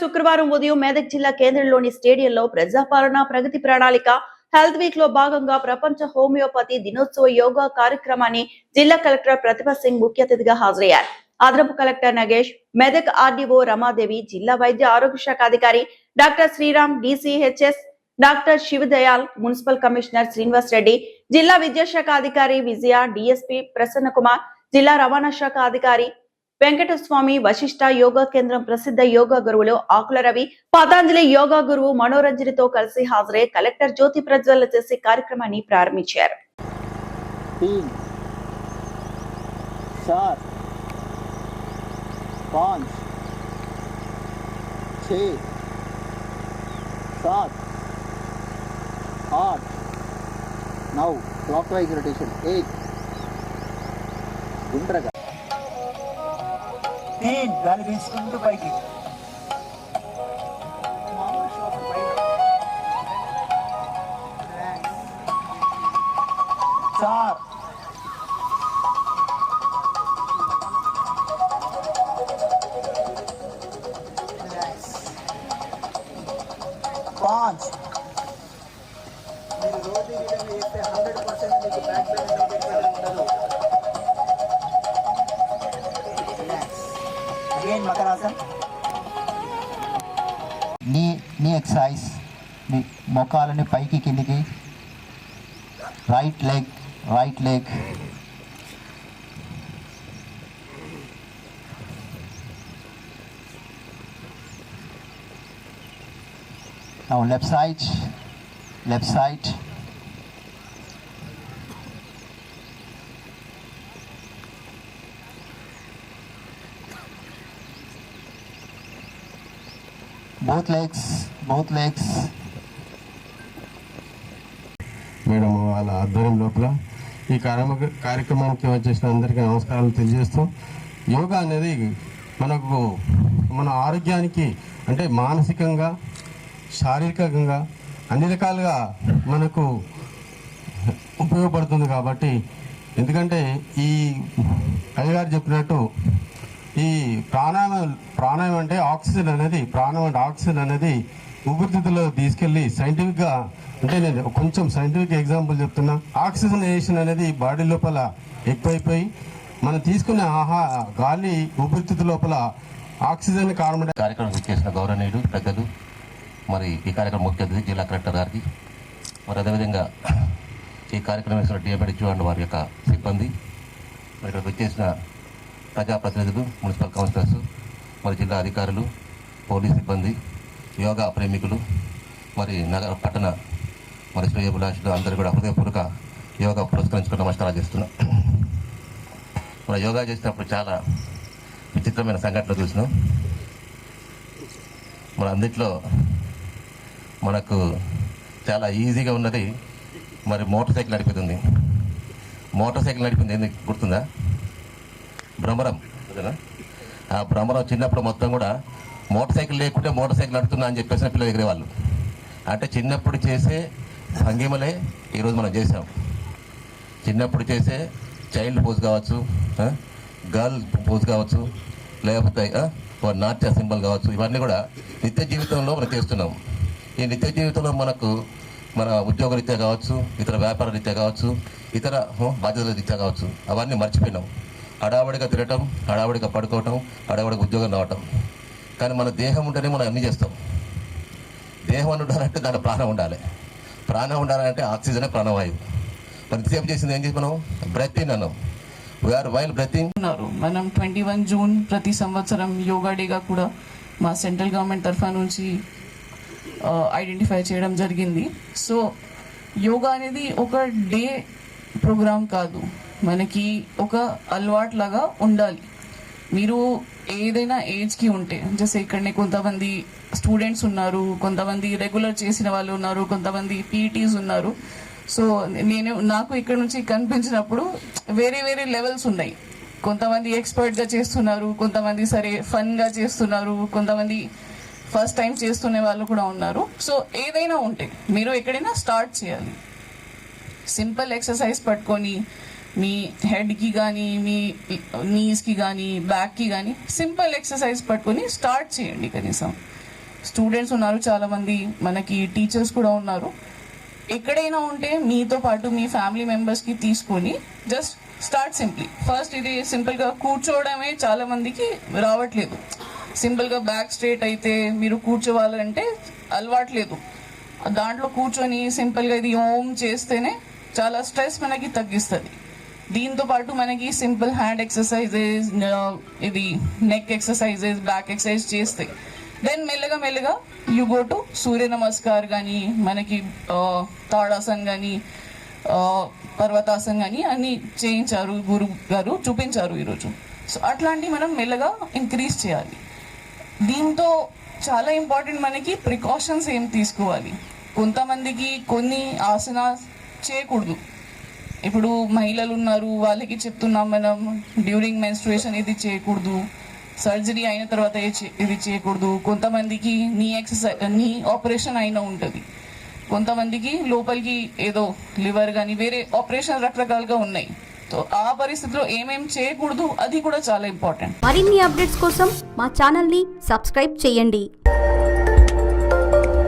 శుక్రవారం ఉదయం మెదక్ జిల్లా కేంద్రంలోని స్టేడియంలో ప్రజాపాలన ప్రగతి ప్రణాళిక హెల్త్ వీక్ లో భాగంగా ప్రపంచ హోమియోపతి దినోత్సవ యోగా కార్యక్రమాన్ని జిల్లా కలెక్టర్ ప్రతిభా సింగ్ ముఖ్య అతిథిగా హాజరయ్యారు. అదనపు కలెక్టర్ నగేష్, మెదక్ ఆర్డీఓ రమాదేవి, జిల్లా వైద్య ఆరోగ్య శాఖ అధికారి doctor Sriram, DCHS doctor Shivadayal, municipal commissioner Srinivas Reddy, జిల్లా విద్యాశాఖ అధికారి విజయ, డిఎస్పీ ప్రసన్న కుమార్, జిల్లా రవాణా శాఖ అధికారి వెంకటస్వామి, వశిష్ట యోగా కేంద్రం ప్రసిద్ధ యోగా గురువులు ఆకుల రవి, పతాంజలి యోగా గురువు మనోరంజనితో కలిసి హాజరై కలెక్టర్ జ్యోతి ప్రజ్వలన చేసి కార్యక్రమాన్ని ప్రారంభించారు. 3 4 5 6 7 8 now clockwise rotation 8 గుండ్రగా 3 గాలి తీసుకుంటూ పైకి 4 5 మీరు రోజు ఈ విధంగా చేస్తే 100% మీకు బ్యాక్ పెయిన్ ఉండదు. అగైన్ మకరాసన్. నీ ఎక్సర్సైజ్, మీ మోకాలని పైకి కిందికి, right leg now left side both legs madam వాళ్ళ ఆధ్వర్యం లోపల ఈ కార్యక్రమానికి వచ్చేసిన అందరికీ నమస్కారాలు తెలియజేస్తూ, యోగా అనేది మన ఆరోగ్యానికి అంటే మానసికంగా, శారీరకంగా అన్ని రకాలుగా మనకు ఉపయోగపడుతుంది. కాబట్టి ఎందుకంటే ఈ అయ్యగారు చెప్పినట్టు ఈ ప్రాణాయామం అంటే ఆక్సిజన్ అనేది ఊపిరితిత్తులో తీసుకెళ్ళి సైంటిఫిక్గా, అంటే నేను కొంచెం సైంటిఫిక్ ఎగ్జాంపుల్ చెప్తున్నా. ఆక్సిజనేషన్ అనేది బాడీ లోపల ఎక్కువైపోయి మనం తీసుకునే గాలి ఊపిరితిత్తు లోపల ఆక్సిజన్ కార్బన్ కార్యక్రమం చేసిన గౌరవనీయులు పెద్దలు, మరి ఈ కార్యక్రమం ముఖ్య అతిథి జిల్లా కలెక్టర్ గారికి, మరి అదేవిధంగా ఈ కార్యక్రమం చేసిన డిఎంఎడ్జు అండ్ వారి యొక్క సిబ్బంది, మరి ఇక్కడ వచ్చేసిన ప్రజాప్రతినిధులు, మున్సిపల్ కౌన్సిలర్స్, మరి జిల్లా అధికారులు, పోలీస్ సిబ్బంది, యోగా ప్రేమికులు, మరి నగర పట్టణ మరి శ్రేయోభిలాషులు అందరూ కూడా హృదయపూర్వక యోగా పురస్కరించుకుని నమస్కారాలు చేస్తున్నాం. మన యోగా చేసినప్పుడు చాలా విచిత్రమైన సంఘటనలు చూసినాం. మన అన్నిట్లో మనకు చాలా ఈజీగా ఉన్నది మరి మోటార్ సైకిల్ నడిపింది. ఎందుకు గుర్తుందా? భ్రమరం. ఆ భ్రమరం చిన్నప్పుడు మొత్తం కూడా మోటార్ సైకిల్ లేకుంటే మోటార్ సైకిల్ నడుపుతున్నా అని చెప్పేసిన పిల్లలు ఎగిరేవాళ్ళు. అంటే చిన్నప్పుడు చేసే భంగిమలే ఈరోజు మనం చేసాం. చిన్నప్పుడు చేసే చైల్డ్ పోజ్ కావచ్చు, గర్ల్ పోజ్ కావచ్చు, లేకపోతే నాట్య సింబల్ కావచ్చు, ఇవన్నీ కూడా నిత్య జీవితంలో మనం చేస్తున్నాం. ఈ నిత్య జీవితంలో మనకు మన ఉద్యోగ రీత్యా కావచ్చు, ఇతర వ్యాపార రీత్యా కావచ్చు, ఇతర బాధ్యతల రీత్యా కావచ్చు, అవన్నీ మర్చిపోయినాం. హడావడిగా తిరగటం, హడావడిగా పడుకోవటం, హడావడిగా ఉద్యోగం రావటం. కానీ మన దేహం ఉంటేనే మనం అన్నీ చేస్తాం. దేహం అని ఉండాలంటే దాని ప్రాణం ఉండాలంటే ఆక్సిజనే ప్రాణవాయువు. మరి ఇంతసేపు చేసింది ఏం చేసి మనం బ్రెత్ ఇన్ అన్నాం. We are while breathing. మనం 21 జూన్ ప్రతి సంవత్సరం యోగా డేగా కూడా మా సెంట్రల్ గవర్నమెంట్ తరఫు నుంచి ఐడెంటిఫై చేయడం జరిగింది. సో యోగా అనేది ఒక డే ప్రోగ్రామ్ కాదు, మనకి ఒక అలవాటు లాగా ఉండాలి. మీరు ఏదైనా ఏజ్కి ఉంటే, జస్ట్ ఇక్కడనే కొంతమంది స్టూడెంట్స్ ఉన్నారు, కొంతమంది రెగ్యులర్ చేసిన వాళ్ళు ఉన్నారు, కొంతమంది పీఈటీస్ ఉన్నారు. సో నాకు ఇక్కడ నుంచి కనిపించినప్పుడు వేరే లెవెల్స్ ఉన్నాయి. కొంతమంది ఎక్స్పర్ట్గా చేస్తున్నారు, కొంతమంది సరే ఫన్గా చేస్తున్నారు, కొంతమంది ఫస్ట్ టైం చేస్తునే వాళ్ళు కూడా ఉన్నారు. సో ఏదైనా ఉంటే మీరు ఎక్కడైనా స్టార్ట్ చేయాలి. సింపుల్ ఎక్సర్సైజ్ పట్టుకొని మీ హెడ్కి కానీ, మీ నీస్కి కానీ, బ్యాక్కి కానీ సింపుల్ ఎక్సర్సైజ్ పట్టుకొని స్టార్ట్ చేయండి. కనీసం స్టూడెంట్స్ ఉన్నారు చాలామంది, మనకి టీచర్స్ కూడా ఉన్నారు. ఎక్కడైనా ఉంటే మీతో పాటు మీ ఫ్యామిలీ మెంబర్స్కి తీసుకొని జస్ట్ స్టార్ట్ సింప్లీ. ఫస్ట్ ఇది సింపుల్గా కూర్చోవడమే చాలా మందికి రావట్లేదు. సింపుల్గా బ్యాక్ స్ట్రేట్ అయితే మీరు కూర్చోవాలంటే అలవాట్లేదు. దాంట్లో కూర్చొని సింపుల్గా ఇది ఓం చేస్తేనే చాలా స్ట్రెస్ మనకి తగ్గిస్తుంది. దీంతో పాటు మనకి సింపుల్ హ్యాండ్ ఎక్సర్సైజెస్, ఇది నెక్ ఎక్సర్సైజెస్, బ్యాక్ ఎక్సర్సైజ్ చేస్తే దెన్ మెల్లగా యూ గో టు సూర్య నమస్కార్ కానీ, మనకి తాడాసన్ కానీ, పర్వతాసన్ కానీ అన్నీ చేయించారు, గురు గారు చూపించారు ఈరోజు. సో అట్లాంటివి మనం మెల్లగా ఇంక్రీజ్ చేయాలి. దీంతో చాలా ఇంపార్టెంట్ మనకి ప్రికాషన్స్ ఏం తీసుకోవాలి. కొంతమందికి కొన్ని ఆసనాస్ చేయకూడదు. ఇప్పుడు మహిళలు ఉన్నారు, వాళ్ళకి చెప్తున్నాం మనం డ్యూరింగ్ మెన్స్ట్రుయేషన్ ఇది చేయకూడదు, సర్జరీ అయిన తర్వాత ఇది చేయకూడదు. కొంతమందికి నీ ఆపరేషన్ అయినా ఉంటుంది, కొంతమందికి లోపలికి ఏదో లివర్ కానీ వేరే ఆపరేషన్ రకరకాలుగా ఉన్నాయి. సో ఆ పరిస్థితిలో ఏమేం చేయకూడదు అది కూడా చాలా ఇంపార్టెంట్. మరిన్ని అప్డేట్స్ కోసం మా ఛానల్ని సబ్స్క్రైబ్ చేయండి.